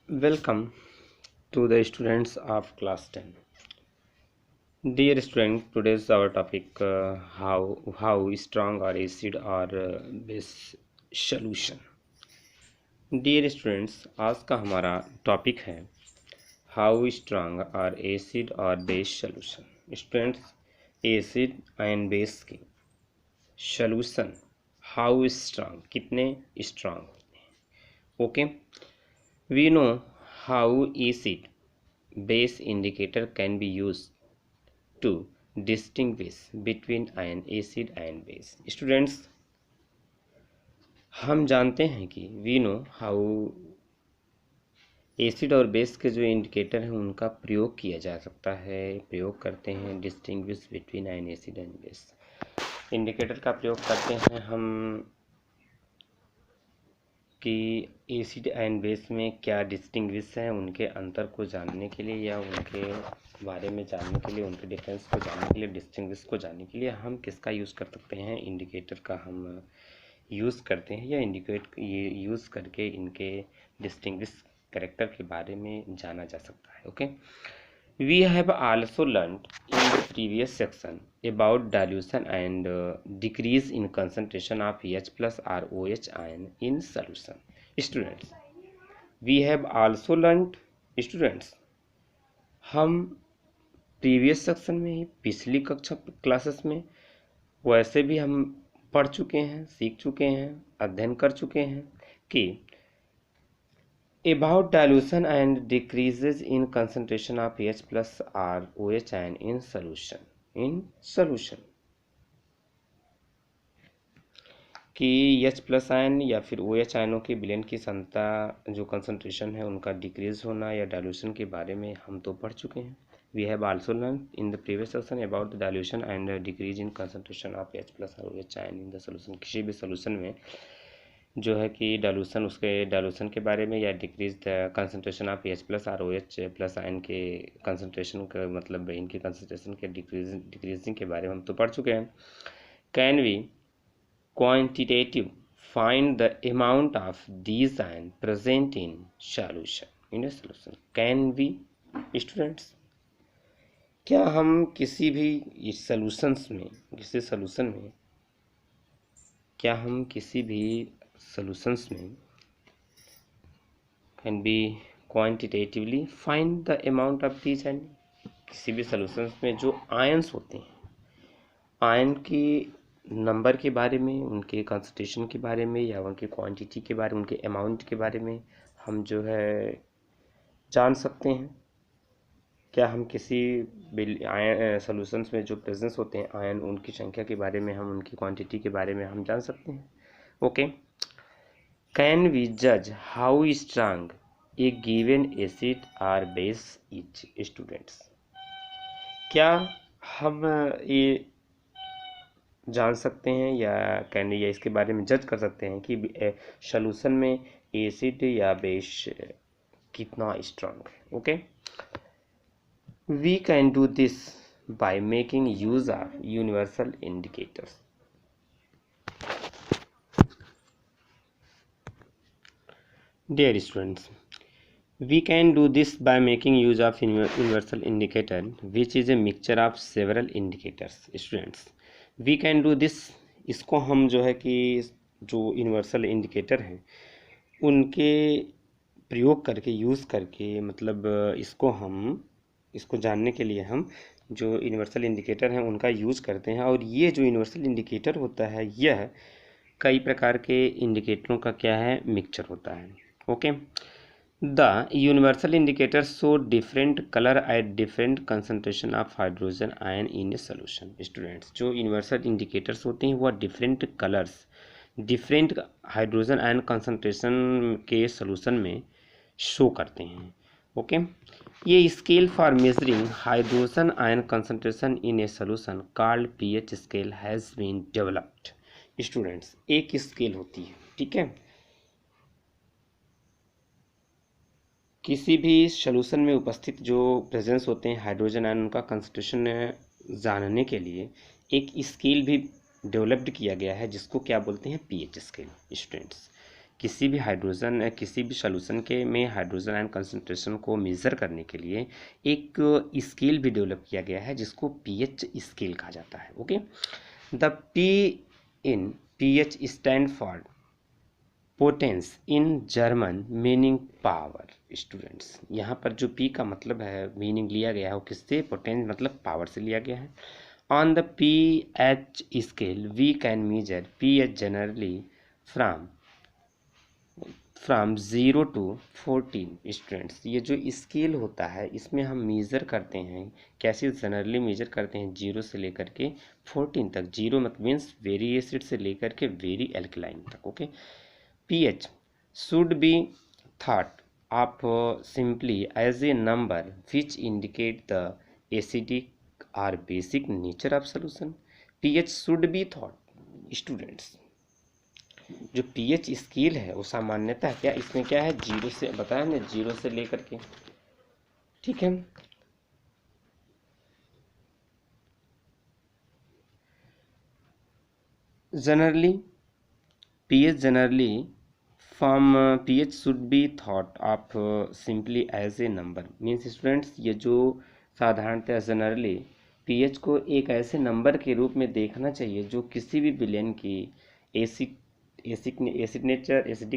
Welcome to the students of class 10. Dear student, today's our topic how strong or acid or base solution. Dear students, आज का हमारा topic है how strong और acid और base solution. Students, acid and base के solution how strong, कितने strong होते हैं. Okay, we know how acid base indicator can be used to distinguish between an acid and base. Students, हम जानते हैं कि वी नो हाउ एसिड और base के जो इंडिकेटर हैं उनका प्रयोग किया जा सकता है, प्रयोग करते हैं distinguish between N acid and base. Indicator का प्रयोग करते हैं हम कि एसिड एंड बेस में क्या डिस्टिंग्विश है, उनके अंतर को जानने के लिए या उनके बारे में जानने के लिए, उनके डिफरेंस को जानने के लिए, डिस्टिंग्विश को जानने के लिए हम किसका यूज़ कर सकते हैं, इंडिकेटर का हम यूज़ करते हैं या इंडिकेट ये यूज़ करके इनके डिस्टिंग्विश कैरेक्टर के बारे में जाना जा सकता है. Okay, we have also learned in the previous section about dilution and decrease in concentration of H plus or OH ion in solution. Students, we have also learned, students, हम previous section में ही पिछली कक्षा classes में वैसे भी हम पढ़ चुके हैं, सीख चुके हैं, अध्ययन कर चुके हैं कि about dilution and decreases in concentration of H plus or OH ion in solution. कि H प्लस आयन या फिर OH आयनों के विलयन की सांद्रता जो कंसंट्रेशन है उनका डिक्रीज होना या डाइल्यूशन के बारे में हम तो पढ़ चुके हैं. We have also learn in the previous section about the dilution and decrease in concentration of H plus और OH ion in the solution. किसी भी सोल्यूशन में जो है कि डाइल्यूशन, उसके डाइल्यूशन के बारे में या decrease the concentration of H plus और OH प्लस आयन के कंसंट्रेशन का मतलब इनकी कंसंट्रेशन के डिक्रीजिंग के बारे में हम तो पढ़ चुके हैं. Can we quantitative find the amount of these ion present in solution in a solution. Can we, students, क्या हम किसी भी सॉल्यूशंस में, किसी सॉल्यूशन में, क्या हम किसी भी सॉल्यूशंस में can be quantitatively find the amount of these ion, किसी भी सॉल्यूशंस में जो आयंस होते हैं, आयन की नंबर के बारे में, उनके कंसंट्रेशन के बारे में या उनके क्वांटिटी के बारे में, उनके अमाउंट के बारे में हम जो है जान सकते हैं. क्या हम किसी आयन सॉल्यूशंस में जो प्रेजेंस होते हैं आयन, उनकी संख्या के बारे में, हम उनकी क्वांटिटी के बारे में हम जान सकते हैं. ओके, कैन वी जज how strong A given acid और बेस इज. स्टूडेंट्स, क्या हम ये जान सकते हैं या कैन या इसके बारे में जज कर सकते हैं कि सॉल्यूशन में एसिड या बेस कितना स्ट्रांग है. Okay, we can do this by making use of universal indicators. Dear students, we can do this by making use of universal indicator which is a mixture of several indicators. Students, we can do this, इसको हम जो है कि जो universal indicator हैं उनके प्रयोग करके, यूज़ करके, मतलब इसको जानने के लिए हम जो यूनिवर्सल इंडिकेटर हैं उनका यूज़ करते हैं. और ये जो यूनिवर्सल इंडिकेटर होता है यह कई प्रकार के इंडिकेटरों का क्या है, मिक्सचर होता है. Okay, The universal indicators show different color at different concentration of hydrogen ion in a solution. Students, जो universal indicators होते हैं वह different colors, different hydrogen ion concentration के solution में show करते हैं. ओके, ये scale for measuring hydrogen ion concentration in a solution called pH scale has been developed. Students, एक स्केल होती है, ठीक है, किसी भी सॉल्यूशन में उपस्थित जो प्रेजेंस होते हैं हाइड्रोजन आयन, उनका कंसंट्रेशन जानने के लिए एक स्केल भी डेवलप्ड किया गया है जिसको क्या बोलते हैं, पीएच स्केल. स्टूडेंट्स, किसी भी हाइड्रोजन किसी भी सॉल्यूशन के में हाइड्रोजन आयन कंसंट्रेशन को मेज़र करने के लिए एक स्केल भी डेवलप किया गया है जिसको पीएच स्केल कहा जाता है। Okay, the P in pH stand for potence in German meaning power. Students, यहाँ पर जो पी का मतलब है, मीनिंग लिया गया है वो किससे, पोटेंस मतलब पावर से लिया गया है। On the P H scale we can measure P H generally from 0 to 14। Students, ये जो स्केल होता है इसमें हम मेज़र करते हैं, कैसे जनरली मेज़र करते हैं 0 से लेकर के 14 तक। 0 मतलब मीन्स वेरी एसिड से लेकर के वेरी एल्कलाइन तक। Okay, pH should be thought of simply as a number which indicate the acidic or basic nature of solution। pH should be thought। Students, जो pH स्केल है वो सामान्यतः क्या, इसमें क्या है, 0 से बताया ना, 0 से लेकर के, ठीक है। Generally pH generally from pH should be thought of simply as a number। Means students, ये जो साधारणतः जनरली pH को एक ऐसे नंबर के रूप में देखना चाहिए जो किसी भी विलेन की एसिडिक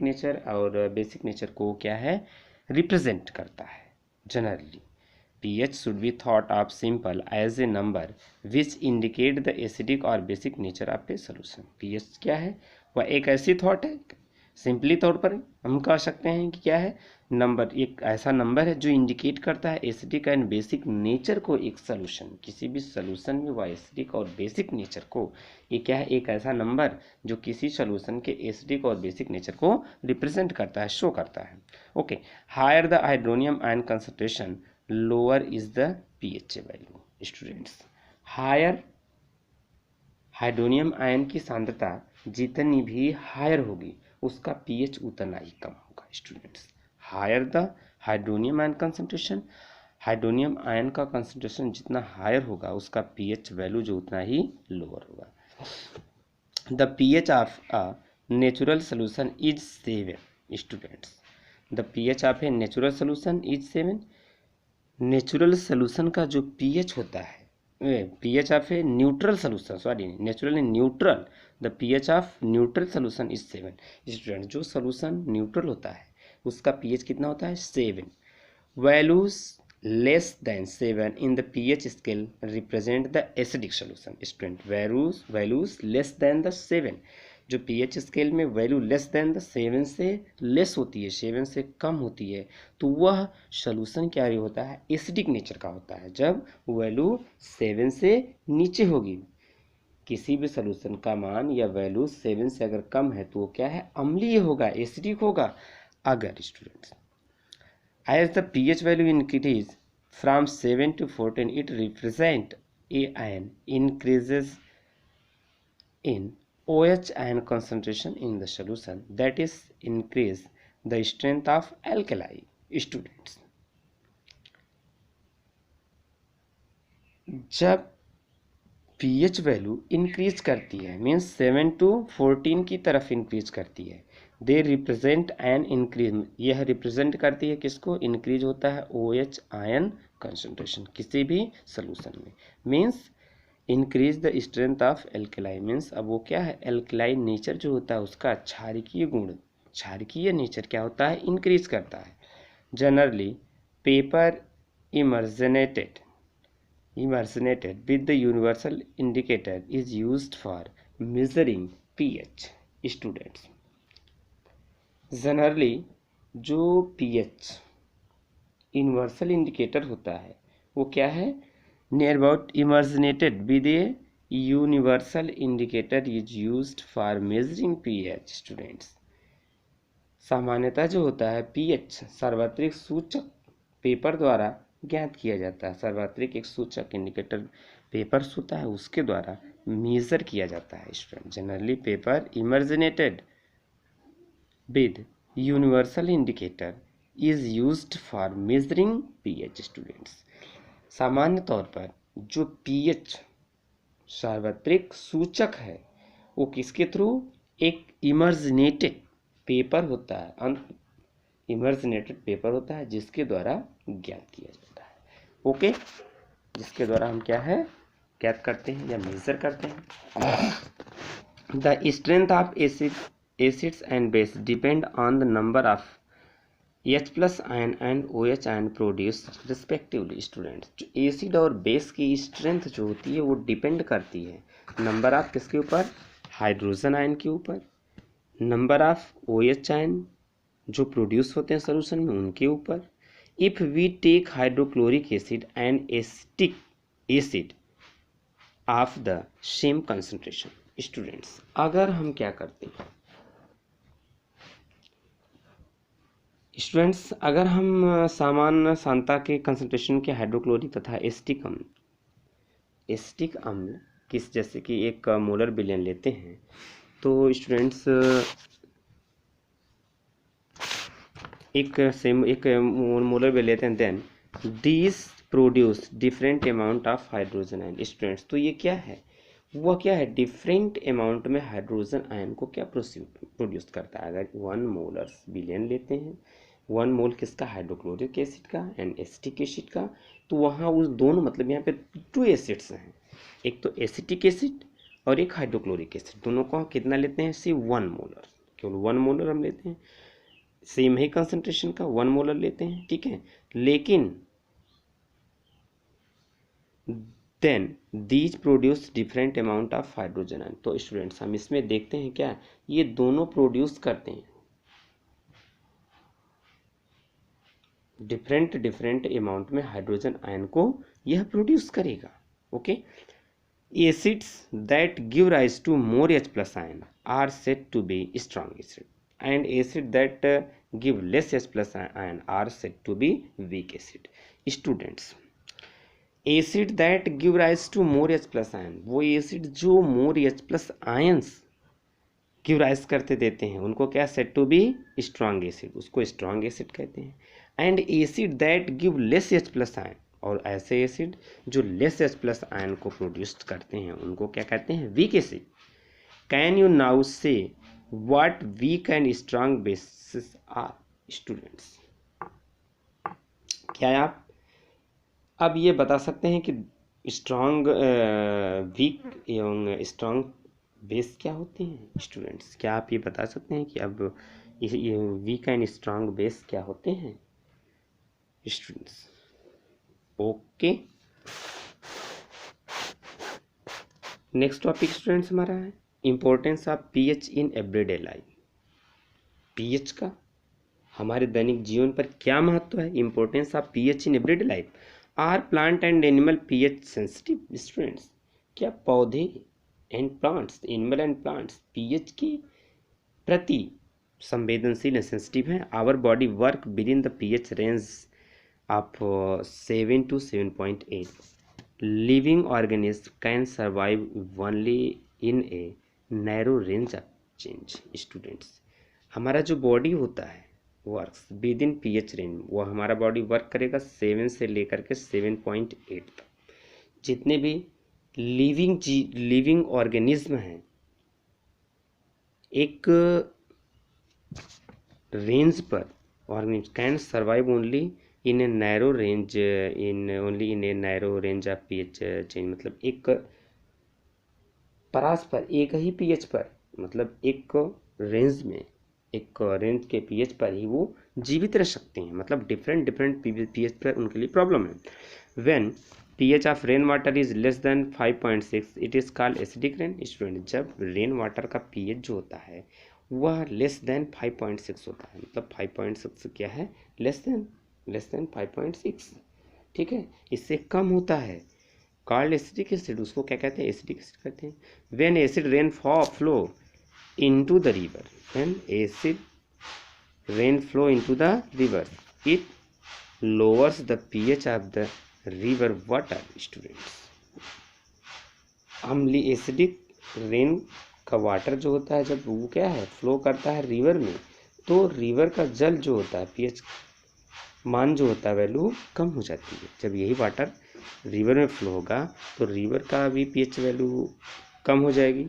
नेचर और बेसिक नेचर को क्या है, रिप्रेजेंट करता है। Generally pH should be thought of simple as a number which indicate the acidic or basic nature of a solution। pH क्या है, वह एक ऐसी थॉट है, सिंपली तौर पर हम कह सकते हैं कि क्या है, नंबर, एक ऐसा नंबर है जो इंडिकेट करता है एसिडिक एंड बेसिक नेचर को। एक सोल्यूशन, किसी भी सोल्यूशन में वह एसिडिक और बेसिक नेचर को, ये क्या है, एक ऐसा नंबर जो किसी सोल्यूशन के एसिडिक और बेसिक नेचर को रिप्रेजेंट करता है, शो करता है। Okay, higher the hydronium ion concentration lower is the pH value. Students, higher hydronium ion की सांद्रता जितनी भी हायर होगी उसका पीएच उतना ही कम होगा। Students, higher the hydronium ion concentration, hydronium ion का कंसंट्रेशन जितना हायर होगा उसका पीएच वैल्यू जो उतना ही लोअर होगा। The pH of a natural solution is 7। Students, the pH of a natural solution is 7। Natural solution का जो पीएच होता है, pH of a neutral solution, sorry, naturally neutral, the pH of neutral solution is 7। Student, जो solution neutral होता है उसका pH कितना होता है, 7। Values less than 7 in the pH scale represent the acidic solution. Student, values less than the 7, जो pH scale में value less than the 7 से लेस होती है, 7 से कम होती है, तो वह सोल्यूशन क्या होता है, एसिडिक नेचर का होता है। जब वैल्यू 7 से नीचे होगी, किसी भी सोल्यूशन का मान या वैल्यू 7 से अगर कम है तो वो क्या है, अम्लीय होगा, एसिडिक होगा। अगर students as the pH value increase from 7 to 14 it represent a ion increases in OH ion concentration in the solution, that is increase the strength of alkali। Students, जब pH वैल्यू इंक्रीज करती है, means 7 to 14 की तरफ increase करती है, they represent an increase, यह represent करती है किसको, इंक्रीज होता है OH आयन कंसंट्रेशन किसी भी सोल्यूशन में। Means increase the strength of alkali, means अब वो क्या है, एल्कलाइन नेचर जो होता है उसका क्षारकीय गुण, क्षारकीय नेचर क्या होता है, इंक्रीज करता है। Generally paper impregnated with the universal indicator is used for measuring pH. Students, generally जो पीएच यूनिवर्सल इंडिकेटर होता है वो क्या है, near about imaginated with a universal indicator is used for measuring pH। Students, सामान्यतः जो होता है pH सार्वत्रिक सूचक पेपर द्वारा ज्ञात किया जाता है। सार्वत्रिक एक सूचक इंडिकेटर पेपर होता है उसके द्वारा मेजर किया जाता है। Student, generally paper impregnated with universal indicator is used for measuring pH। Students, सामान्य तौर पर जो pH सार्वत्रिक सूचक है वो किसके थ्रू, एक इमर्जनेटेड पेपर होता है, अनइमर्जनेटेड पेपर होता है जिसके द्वारा ज्ञात किया जाता है। ओके, जिसके द्वारा हम क्या है ज्ञात करते हैं या मेजर करते हैं। The strength of acids and base depend on the number of H+ ion and OH ion produce respectively. Students, जो एसिड और बेस की स्ट्रेंथ जो होती है वो डिपेंड करती है नंबर ऑफ किसके ऊपर, हाइड्रोजन आयन के ऊपर, नंबर ऑफ OH आयन जो प्रोड्यूस होते हैं सोल्यूशन में उनके ऊपर। If we take hydrochloric acid and acetic acid of the same concentration. Students, अगर हम क्या करते हैं स्टूडेंट्स, अगर हम सामान्य सांता के कंसंट्रेशन के हाइड्रोक्लोरिक तथा एसिटिक अम्ल किस जैसे कि 1 मोलर विलयन लेते हैं तो स्टूडेंट्स एक मोलर विलयन लेते हैं, then these produce different amount of hydrogen ion. Students, तो ये क्या है, वह क्या है, डिफरेंट अमाउंट में हाइड्रोजन आयन को क्या प्रोड्यूस करता है। अगर 1 मोलर विलयन लेते हैं, 1 मोल किसका, हाइड्रोक्लोरिक एसिड का एंड एसिटिक एसिड का, तो वहाँ उस दोनों मतलब यहाँ पे 2 एसिड्स हैं, एक तो एसिटिक एसिड और एक हाइड्रोक्लोरिक एसिड, दोनों को हम कितना लेते हैं, सिर्फ 1 मोलर, केवल 1 मोलर हम लेते हैं, सेम ही कंसंट्रेशन का 1 मोलर लेते हैं, ठीक है। लेकिन then these produce different amount of hydrogen ion. तो स्टूडेंट्स, हम इसमें देखते हैं क्या, ये दोनों प्रोड्यूस करते हैं डिफरेंट अमाउंट में हाइड्रोजन आयन को, यह प्रोड्यूस करेगा। Okay, acids that give rise to more H+ ion are said to be strong acid and acid that give less H+ ion are said to be weak acid. Students, acid that give rise to more H+ ion, वो acid जो more H+ ions give rise करते देते हैं उनको क्या, said to be strong acid, उसको strong acid कहते हैं। And acid that give less H+ ion, और ऐसे एसिड जो लेस H+ आयन को प्रोड्यूस करते हैं उनको क्या कहते हैं, weak acid. Can you now say what weak and strong basis are. Students, क्या आप अब ये बता सकते हैं कि स्ट्रॉन्ग वीक एवं स्ट्रॉन्ग बेस क्या होते हैं। स्टूडेंट्स, क्या आप ये बता सकते हैं कि अब ये वीक एंड स्ट्रॉन्ग बेस क्या होते हैं। Students, okay, next topic students हमारा है importance of pH in everyday life. PH का हमारे दैनिक जीवन पर क्या महत्व है, importance of pH in everyday life. Are plant and animal pH sensitive. Students, क्या पौधे and plants, animal and plants pH के प्रति संवेदनशील सेंसिटिव हैं। Our body work with in the pH range of 7 to 7.8. Living organism can survive only in a narrow range of change. Students, हमारा जो body होता है works with in pH range, वो हमारा बॉडी वर्क करेगा 7 से लेकर के 7.8 तक। जितने भी लिविंग ऑर्गेनिज्म हैं एक रेंज पर, organism can survive only in a narrow range in a narrow range of pH change, मतलब एक परास पर, एक ही पीएच पर, मतलब एक रेंज में, एक रेंज के पीएच पर ही वो जीवित रह सकते हैं, मतलब डिफरेंट पीएच पर उनके लिए प्रॉब्लम है। When pH of rain water is less than 5.6 it is called acidic rain. Student, जब रेन वाटर का pH जो होता है वह लेस देन 5.6 होता है, मतलब 5.6 क्या है, लेस देन 5.6, ठीक है, इससे कम होता है, कॉल्ड एसिडिक एसिड, उसको क्या कहते हैं, एसिडिक एसिड कहते हैं। When acid rain flow into the river, when acid rain flow into the river it lowers the pH of the river water. Students, अम्ली एसिडिक रेन का वाटर जो होता है जब वो क्या है, फ्लो करता है रिवर में, तो रिवर का जल जो होता है pH मान जो होता है वैल्यू कम हो जाती है। जब यही वाटर रिवर में फ्लो होगा तो रिवर का भी pH वैल्यू कम हो जाएगी।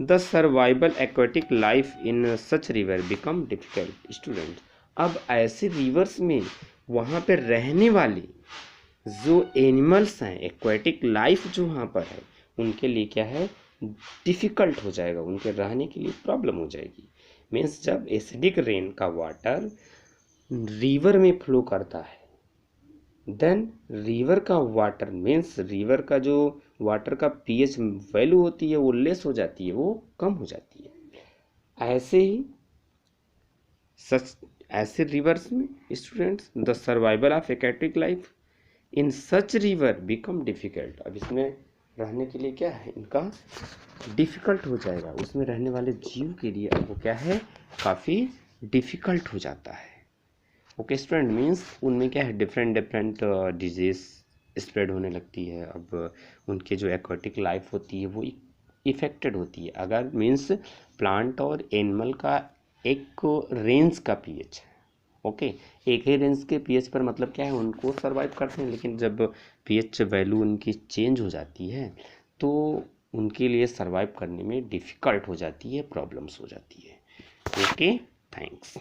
The survival aquatic life in such river become difficult. Student, अब ऐसे रिवर्स में वहाँ पे रहने वाले जो एनिमल्स हैं, एक्वेटिक लाइफ जो वहाँ पर है, उनके लिए क्या है, डिफ़िकल्ट हो जाएगा, उनके रहने के लिए प्रॉब्लम हो जाएगी। मीन्स जब एसिडिक रेन का वाटर रिवर में फ्लो करता है, देन रिवर का वाटर मीन्स रिवर का जो वाटर का पीएच वैल्यू होती है वो लेस हो जाती है, वो कम हो जाती है। ऐसे ही ऐसे रिवर्स में students the survival of aquatic life in such river become difficult. अब इसमें रहने के लिए क्या है, इनका डिफिकल्ट हो जाएगा, उसमें रहने वाले जीव के लिए अब वो क्या है, काफ़ी डिफिकल्ट हो जाता है। ओके स्टूडेंट, मीन्स उनमें क्या है, डिफरेंट डिजीज स्प्रेड होने लगती है। अब उनके जो एक्वेटिक लाइफ होती है वो इफेक्टेड होती है। अगर मीन्स प्लांट और एनिमल का एक रेंज का पीएच है, ओके, एक ही रेंज के पीएच पर मतलब क्या है, उनको सर्वाइव करते हैं। लेकिन जब पीएच वैल्यू उनकी चेंज हो जाती है तो उनके लिए सर्वाइव करने में डिफ़िकल्ट हो जाती है, प्रॉब्लम्स हो जाती है। Okay, thanks.